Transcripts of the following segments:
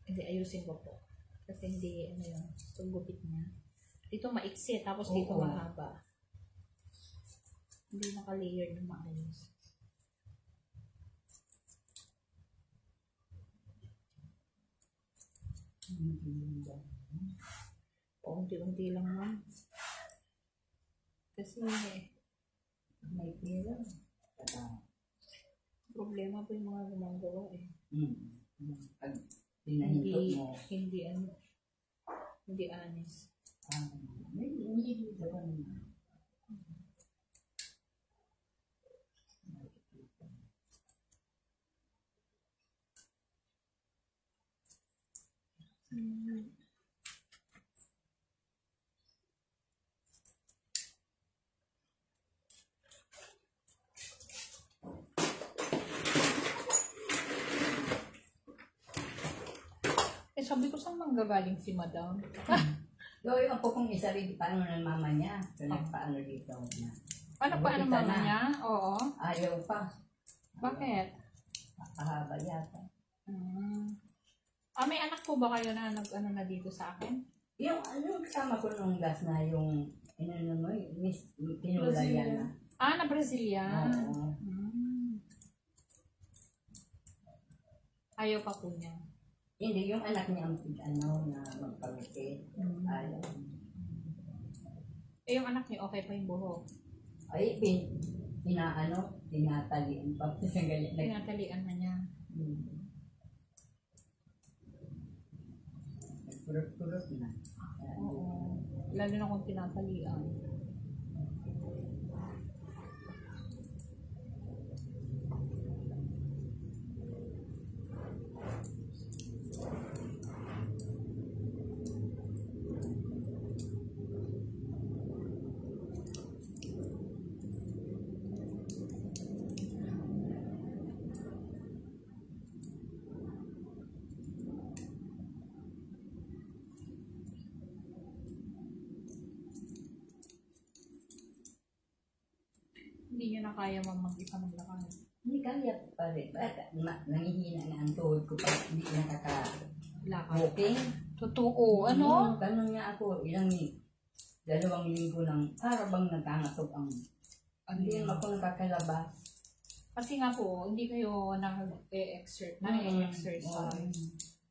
Hindi, ayusin ko po. Kasi hindi, ano yun, itong gupit niya. Dito maiksi, tapos dito mahaba. Hindi naka-layer na maayos. Paunti-unti lang naman. Kasi may pera. Problema po yung mga gumagawa eh. Pag pinahintot mo. Hindi honest. Hindi dito ka naman. Sabi ko, saan manggagaling si Madam? Yung apo kong isa rin, paano ng mama niya? So, nagpaano dito na. Paano mama niya? Oo. Ayaw pa. Bakit? Ahaba yata. May anak po ba kayo na nag-ano na dito sa akin? Yung kasama ko nung gas na yung pinula yan na. Na Brazilian. Oo. Ayaw pa po niya. Hindi, yung anak niya ang na magpagupit. Ayaw. Yung anak niya okay pa yung buhok? Ay, tinatalian pa. Tinatalian na niya. Kurot-kurot na. Oo. Lalo na kung tinatalian. Hindi niya na kaya mag-isa maglakad. Hindi kaya pa rin. Nangihina na ang tuhod ko pa. Hindi nakaka-walking. Totoo. Ano? Ganun nga ako. 2 linggo lang. Para bang nagkangatog ang... Hindi ako nakakalabas. Kasi nga po, hindi kayo nag-exercise.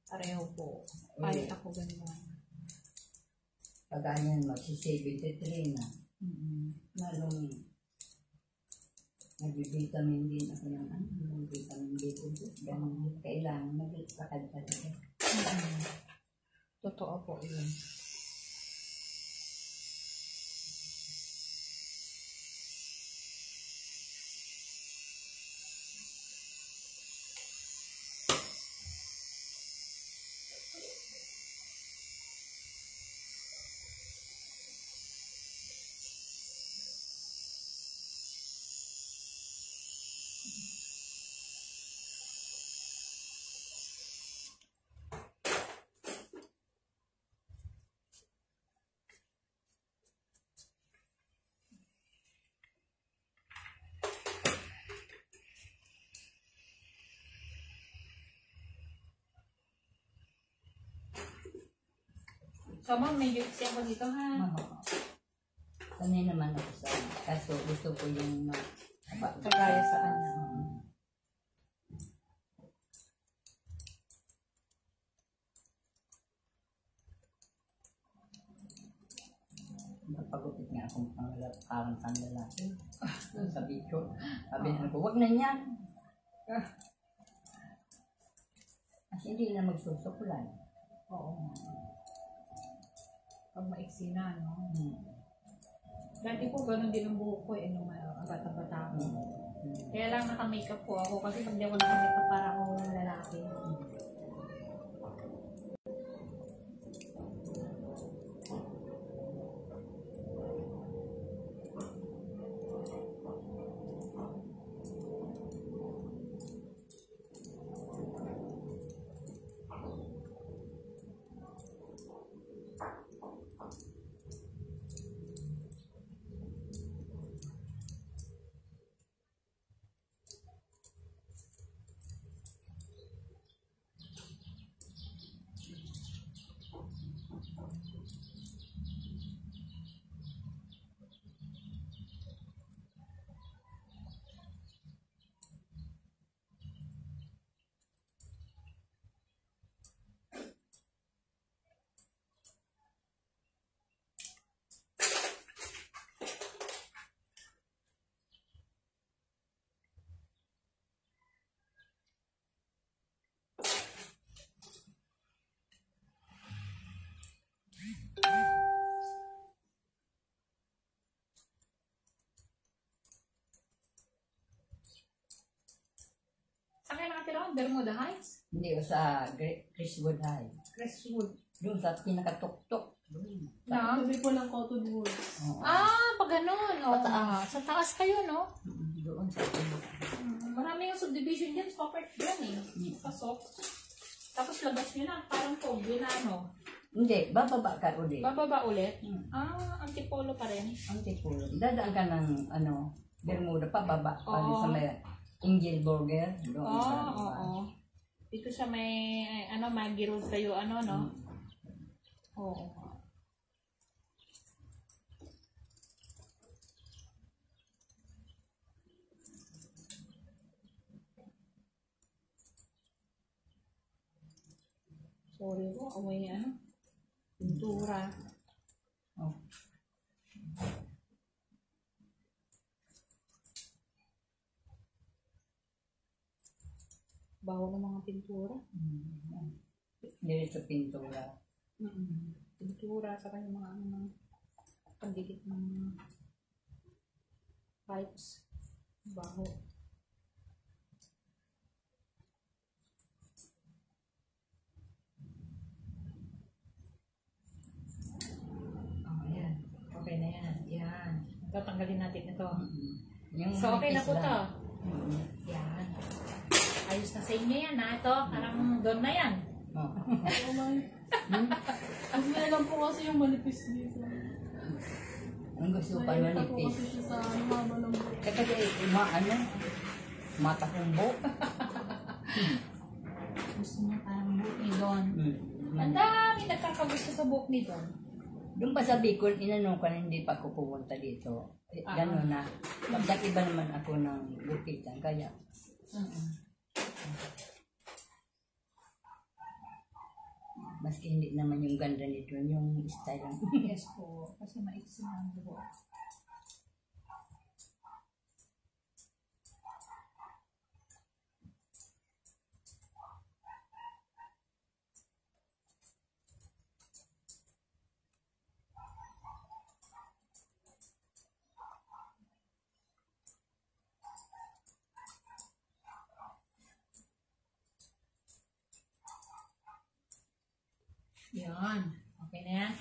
Pareho po. Kahit ako ganyan. Pagkanyan mag-73 na. Lalong... Nag-vitamin din ako ng vitamin D. Ganun. Kailangan mag-lakad talaga. Totoo po yun. So, ma'am, medyo iksi ako dito, ha? Sanay naman ako sa... Kaso gusto ko yung... Kagaya saan? Napagupit nga akong parang lalaki. Sa video. Sabi na ko, wag na yan. Kasi hindi na magsusukulan. Oo. Pag maiksi na, no? Dati po, ganun din ang buhok ko, nung bata-bata ko. Kaya lang naka-makeup po ako, kasi pag di ako naka-makeup, para akong lalaki. Saan? Bermuda Heights? Hindi, sa Crestwood High. Crestwood. Doon sa pinakatuktok. Doon. Na? Sabi po ng Cottonwood. Oo. Pag ganun. Sa taas kayo, no? Doon sa Marami yung subdivision dyan. Covered dyan eh. Pasok. Tapos labas nyo na. Parang Pogo na, no? Hindi, bababa ka ulit. Bababa ulit? Antipolo pa rin. Antipolo. Dadaan ka ng Bermuda, pababa pa Oo. sa may Angel Burger. Doon sa Oo. Dito sa may, Maggie Road kayo, no? Oo. Sorry po, away niya, pintura. Oh. Baho ng mga pintura. Diretso pintura. Pintura, saka yung mga pandikit ng pipes. Baho. Ayan. Okay na yan. Yan. Tatanggalin natin ito. So, okay na po to. Yan. Ayos na sa inyo yan, Ito, parang doon na yan. Oo man. Ang lang po kasi yung manipis dito. Ang gusto pa Nahirita po manipis. kasi siya sa mama ng buhok. Kasi matakumbo. Gusto niya parang buhok ni Don. Ang dami nagkakagusto sa buhok ni Don. Doon pa sa Bicol, inanong ka na hindi pa ako pumunta dito. Gano'n na. Pagkat iba naman ako ng lupitan, kaya. Maski hindi naman yung ganda nito, yung style lang. Yes po, kasi maiksi na ang buhok. Yan. Okay na yan.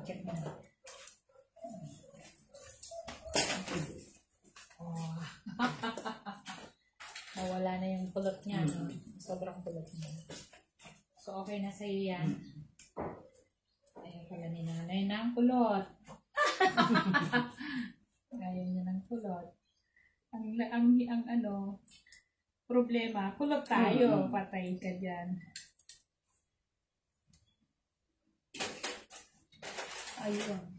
Check mo na. Nawala na yung kulot niya. Sobrang kulot niya. So, okay na sa'yo yan. Ayaw pala ni nanay ng kulot. Ayaw niya ng kulot. Ang problema, kulot tayo. Patay ka dyan. Ayun.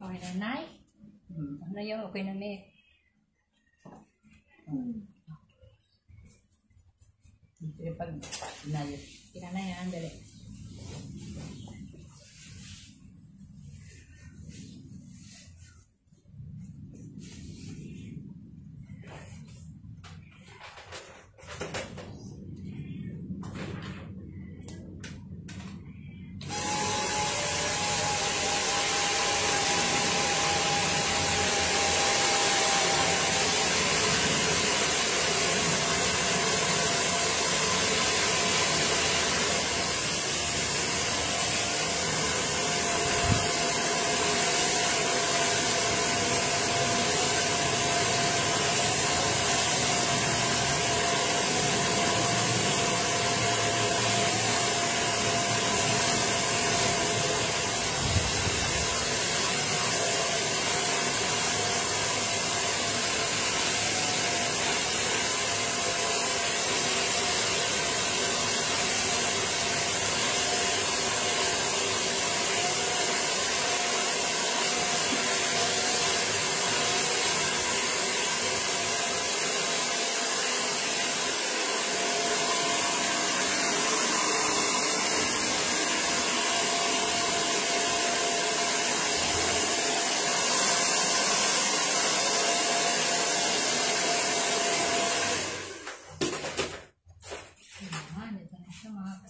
Okay na, Nay? Ano yung okay na, May? Pero pag inayos. Tingnan na yan, dali.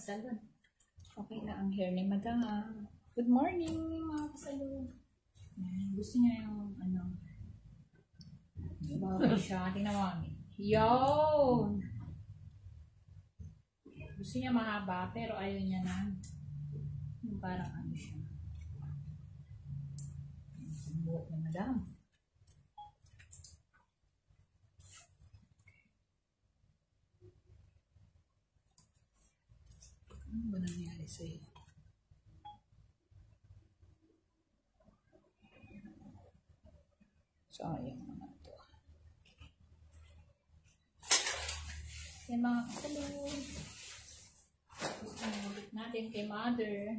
Kasalon. Okay na ang hair ni Madam. Good morning, mga kasalon. Gusto niya yung ano. Bagay siya. Tingnan mo kami. Yun! Gusto niya mahaba, pero ayaw niya na. Yung parang ano siya. Yung buhok ni Madam. Ano ba nangyari sa'yo? Sayang naman ito. Yan mga kasalon. Gusto mo ulit natin kay Mother.